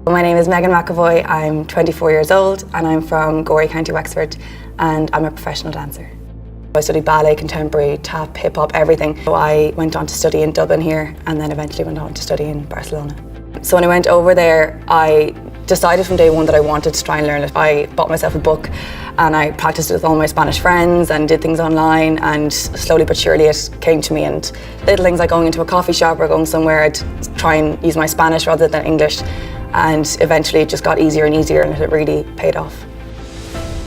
My name is McEvoy, I'm 24 years old and I'm from Gorey, County Wexford, and I'm a professional dancer. I studied ballet, contemporary, tap, hip-hop, everything. So I went on to study in Dublin here and then eventually went on to study in Barcelona. So when I went over there, I decided from day one that I wanted to try and learn it. I bought myself a book and I practiced it with all my Spanish friends and did things online, and slowly but surely it came to me, and little things like going into a coffee shop or going somewhere, I'd try and use my Spanish rather than English, and eventually it just got easier and easier and it really paid off.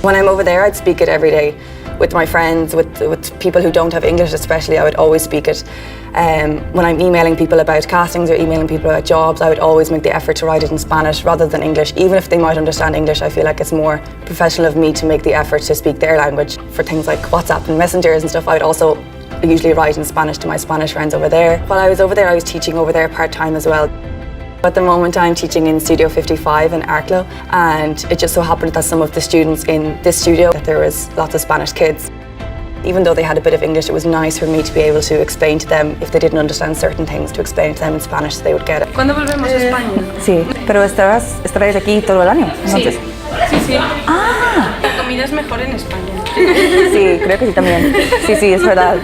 When I'm over there, I'd speak it every day with my friends, with people who don't have English especially. I would always speak it. When I'm emailing people about castings or emailing people about jobs, I would always make the effort to write it in Spanish rather than English. Even if they might understand English, I feel like it's more professional of me to make the effort to speak their language. For things like WhatsApp and messengers and stuff, I would also usually write in Spanish to my Spanish friends over there. While I was over there, I was teaching over there part-time as well. At the moment I'm teaching in Studio 55 in Arklow, and it just so happened that some of the students in this studio, that there was lots of Spanish kids. Even though they had a bit of English, it was nice for me to be able to explain to them, if they didn't understand certain things, to explain to them in Spanish so they would get it. ¿Cuándo volvemos a España? Sí, pero estaréis aquí todo el año, entonces. Sí. Ah, La comida es mejor en España. sí, creo que sí también. Sí, es verdad.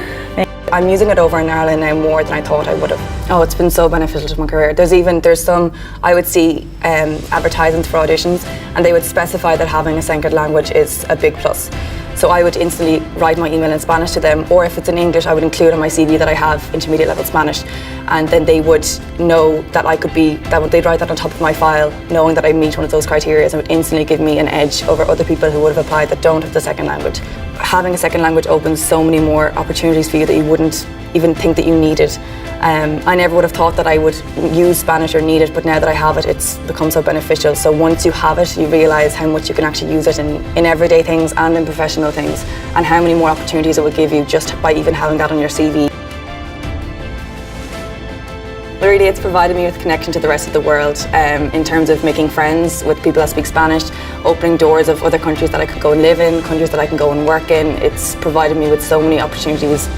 I'm using it over in Ireland now more than I thought I would have. Oh, it's been so beneficial to my career. There's some, I would see advertisements for auditions and they would specify that having a second language is a big plus. So I would instantly write my email in Spanish to them, or if it's in English, I would include on my CV that I have intermediate level Spanish, and then they would know that they'd write that on top of my file, knowing that I meet one of those criteria, and would instantly give me an edge over other people who would have applied that don't have the second language. Having a second language opens so many more opportunities for you that you wouldn't even think that you needed. I never would have thought that I would use Spanish or need it, but now that I have it, it's become so beneficial. So once you have it, you realise how much you can actually use it in everyday things and in professional things, and how many more opportunities it would give you just by even having that on your CV. Really, it's provided me with connection to the rest of the world in terms of making friends with people that speak Spanish, opening doors of other countries that I could go and live in, countries that I can go and work in. It's provided me with so many opportunities